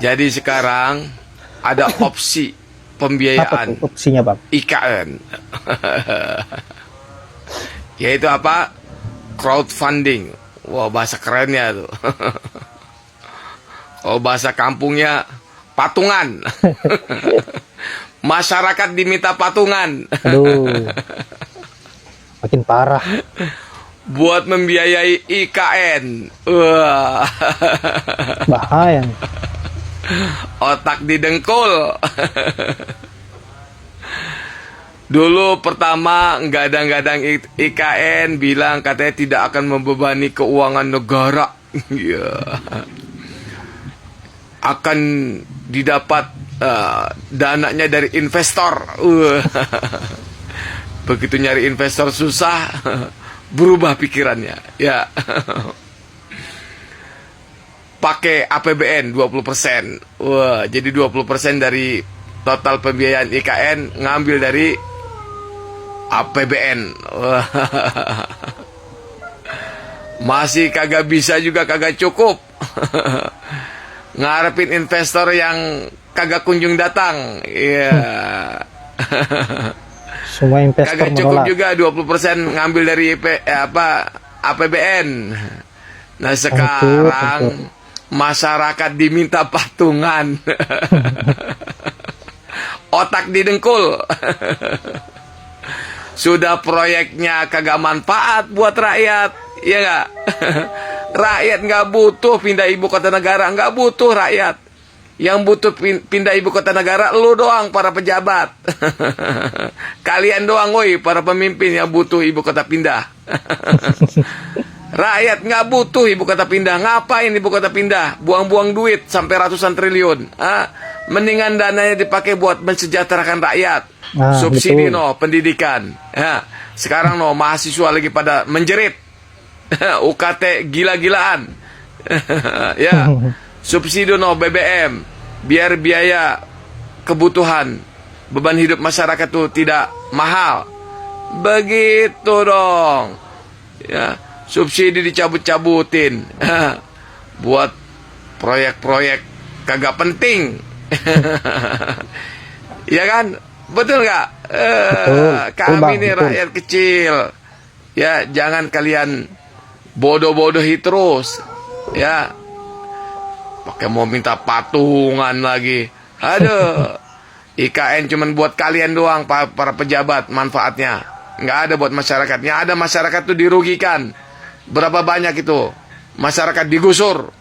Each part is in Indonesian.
Jadi sekarang ada opsi Apa pembiayaan tuh opsinya, Bang? IKN. Yaitu apa? Crowdfunding. Wah, bahasa kerennya tuh. Oh, bahasa kampungnya patungan. Masyarakat diminta patungan Aduh, makin parah. buat membiayai IKN. Wah, Bahaya nih. otak didengkul. Dulu pertama gadang-gadang IKN bilang katanya tidak akan membebani keuangan negara. Ya. Akan didapat dananya dari investor. Begitu nyari investor susah, berubah pikirannya. Ya. Pakai APBN 20%. Wah, jadi 20% dari total pembiayaan IKN ngambil dari APBN. Wah. Masih kagak bisa juga, kagak cukup. Ngarepin investor yang kagak kunjung datang. Iya. Semua investor Kagak cukup menolak. juga 20% ngambil dari APBN. Nah, sekarang masyarakat diminta patungan. Otak didengkul. Sudah proyeknya kagak manfaat buat rakyat, ya nggak? Rakyat nggak butuh pindah ibu kota negara, nggak butuh rakyat. Yang butuh pindah ibu kota negara lu doang, para pejabat. Kalian doang, woi, para pemimpin yang butuh ibu kota pindah. Rakyat nggak butuh ibu kota pindah. Ngapain ibu kota pindah? Buang-buang duit sampai ratusan triliun. Mendingan dananya dipakai buat mensejahterakan rakyat. Subsidi betul. pendidikan. Sekarang mahasiswa lagi pada menjerit. UKT gila-gilaan. Ya, subsidi BBM biar biaya kebutuhan beban hidup masyarakat tuh tidak mahal. Begitu dong. Ya, subsidi dicabut-cabutin. Buat proyek-proyek kagak penting. Ya kan? Betul nggak? Kami ini rakyat kecil. Ya, jangan kalian bodoh-bodohi terus. Ya, pakai mau minta patungan lagi. Aduh, IKN cuman buat kalian doang, para pejabat, manfaatnya nggak ada buat masyarakatnya. Ada masyarakat tuh dirugikan. Berapa banyak itu masyarakat digusur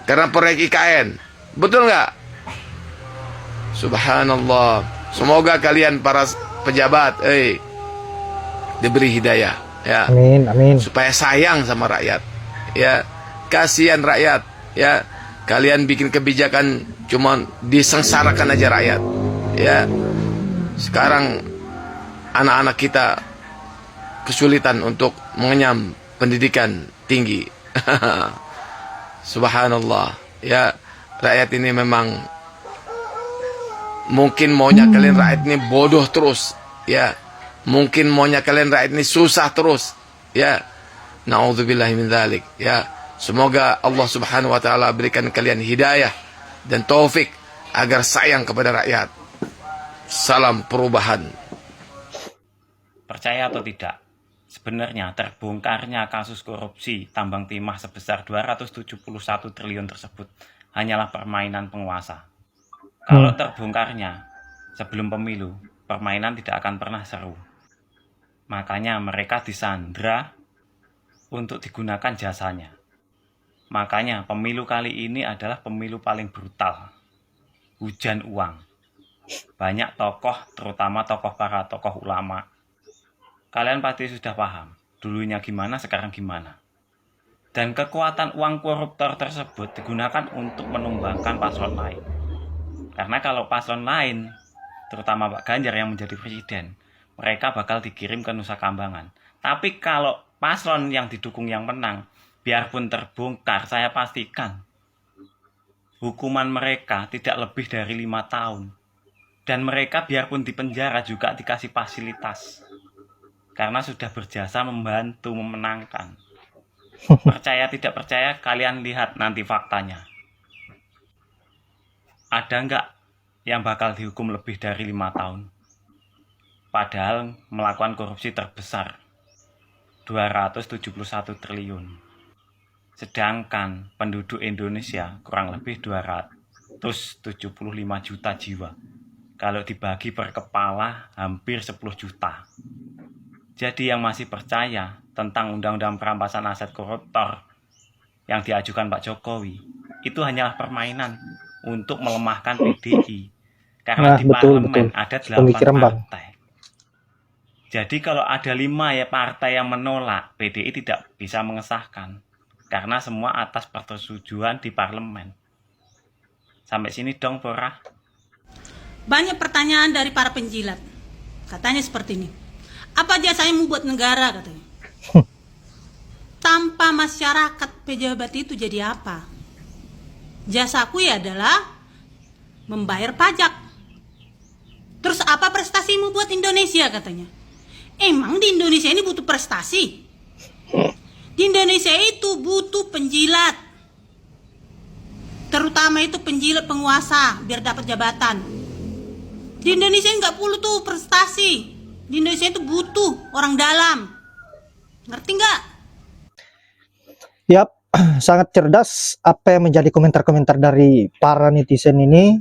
karena proyek IKN. Betul nggak? Subhanallah. Semoga kalian para pejabat diberi hidayah, ya. Amin, amin. Supaya sayang sama rakyat. Ya, kasihan rakyat, ya. Kalian bikin kebijakan cuma disengsarakan aja rakyat. Ya. Sekarang anak-anak kita kesulitan untuk mengenyam pendidikan tinggi. Subhanallah. Ya, rakyat ini memang mungkin maunya kalian rakyat ini bodoh terus, ya. Mungkin maunya kalian rakyat ini susah terus, ya. Na'udzubillahi min dzalik, ya. Semoga Allah Subhanahu wa taala berikan kalian hidayah dan taufik agar sayang kepada rakyat. Salam perubahan. Percaya atau tidak, sebenarnya terbongkarnya kasus korupsi tambang timah sebesar 271 triliun tersebut hanyalah permainan penguasa. Kalau terbongkarnya sebelum pemilu, permainan tidak akan pernah seru. Makanya mereka disandra untuk digunakan jasanya. Makanya pemilu kali ini adalah pemilu paling brutal. Hujan uang. Banyak tokoh, terutama para tokoh ulama. Kalian pasti sudah paham, dulunya gimana, sekarang gimana. Dan kekuatan uang koruptor tersebut digunakan untuk menumbangkan paslon lain. Karena kalau paslon lain, terutama Pak Ganjar yang menjadi presiden, mereka bakal dikirim ke Nusa Kambangan. Tapi kalau paslon yang didukung yang menang, biarpun terbongkar, saya pastikan hukuman mereka tidak lebih dari 5 tahun. Dan mereka biarpun di penjara juga dikasih fasilitas. Karena sudah berjasa membantu memenangkan. Percaya tidak percaya, kalian lihat nanti faktanya. ada nggak yang bakal dihukum lebih dari 5 tahun? Padahal melakukan korupsi terbesar, 271 triliun. Sedangkan penduduk Indonesia kurang lebih 275 juta jiwa. Kalau dibagi per kepala hampir 10 juta. Jadi yang masih percaya tentang undang-undang perampasan aset koruptor yang diajukan Pak Jokowi, itu hanyalah permainan untuk melemahkan PDI. Karena Nah, di betul. parlemen ada 8 Pemikiran, Bang. partai. Jadi kalau ada 5 ya partai yang menolak, PDI tidak bisa mengesahkan. Karena semua atas persetujuan di parlemen. Sampai sini dong, Porah. Banyak pertanyaan dari para penjilat. Katanya seperti ini. Apa jasanya buat negara katanya? Tanpa masyarakat pejabat itu jadi apa? Jasaku ya adalah membayar pajak. Terus apa prestasimu buat Indonesia katanya? Emang di Indonesia ini butuh prestasi? Di Indonesia itu butuh penjilat. Terutama itu penjilat penguasa biar dapat jabatan. Di Indonesia nggak perlu tuh prestasi. Di Indonesia itu butuh orang dalam. Ngerti nggak? Yap, sangat cerdas apa yang menjadi komentar-komentar dari para netizen ini.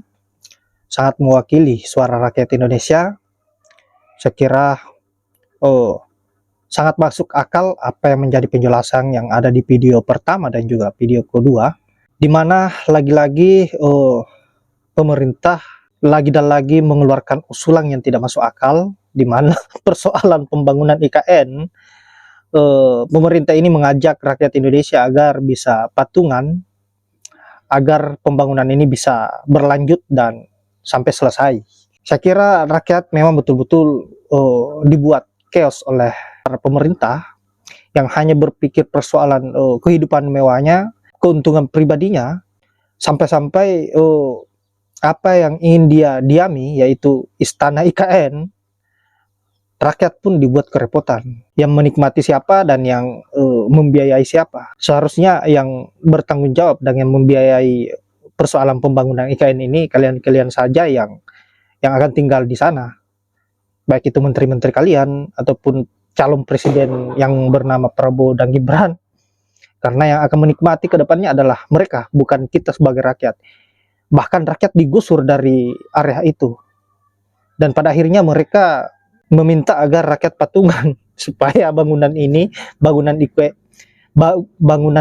Sangat mewakili suara rakyat Indonesia. Saya kira sangat masuk akal apa yang menjadi penjelasan yang ada di video pertama dan juga video kedua, di mana lagi-lagi pemerintah lagi dan lagi mengeluarkan usulan yang tidak masuk akal, di mana persoalan pembangunan IKN, pemerintah ini mengajak rakyat Indonesia agar bisa patungan, agar pembangunan ini bisa berlanjut dan sampai selesai. Saya kira rakyat memang betul-betul dibuat chaos oleh para pemerintah yang hanya berpikir persoalan kehidupan mewahnya, keuntungan pribadinya, sampai-sampai apa yang ingin dia diami, yaitu istana IKN, rakyat pun dibuat kerepotan. Yang menikmati siapa dan yang membiayai siapa? Seharusnya yang bertanggung jawab dan yang membiayai persoalan pembangunan IKN ini kalian-kalian saja yang akan tinggal di sana. Baik itu menteri-menteri kalian ataupun calon presiden yang bernama Prabowo dan Gibran. Karena yang akan menikmati ke depannya adalah mereka, bukan kita sebagai rakyat. Bahkan rakyat digusur dari area itu. Dan pada akhirnya mereka meminta agar rakyat patungan supaya bangunan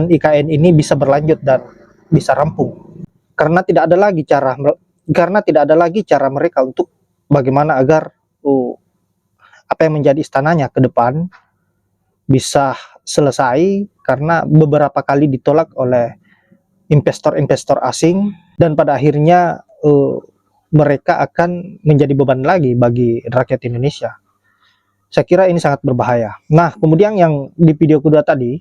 IKN ini bisa berlanjut dan bisa rampung. Karena tidak ada lagi cara mereka untuk bagaimana agar apa yang menjadi istananya ke depan bisa selesai, karena beberapa kali ditolak oleh investor-investor asing dan pada akhirnya mereka akan menjadi beban lagi bagi rakyat Indonesia. Saya kira ini sangat berbahaya. Nah, kemudian yang di video kedua tadi,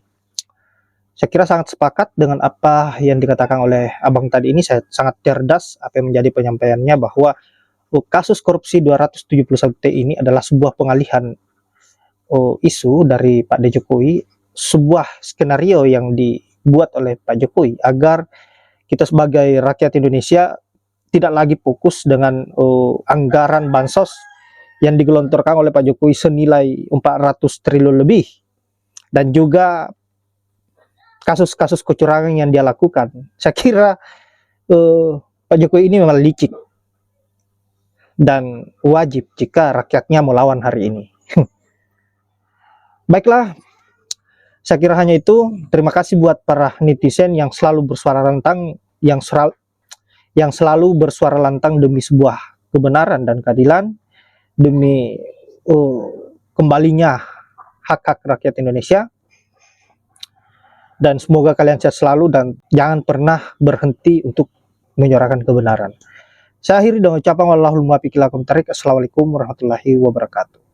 saya kira sangat sepakat dengan apa yang dikatakan oleh Abang tadi ini. Saya sangat cerdas apa yang menjadi penyampaiannya, bahwa kasus korupsi 271T ini adalah sebuah pengalihan isu dari Pak Jokowi, sebuah skenario yang dibuat oleh Pak Jokowi agar kita sebagai rakyat Indonesia tidak lagi fokus dengan anggaran bansos yang digelontorkan oleh Pak Jokowi senilai 400 triliun lebih, dan juga kasus-kasus kecurangan yang dia lakukan. Saya kira Pak Jokowi ini memang licik dan wajib jika rakyatnya melawan hari ini. Baiklah, saya kira hanya itu. Terima kasih buat para netizen yang selalu bersuara lantang, yang selalu bersuara lantang demi sebuah kebenaran dan keadilan, demi kembalinya hak-hak rakyat Indonesia. Dan semoga kalian sehat selalu dan jangan pernah berhenti untuk menyuarakan kebenaran. Saya akhiri dengan ucapan wallahul muwaffiq ila aqwamit thoriq. Assalamualaikum warahmatullahi wabarakatuh.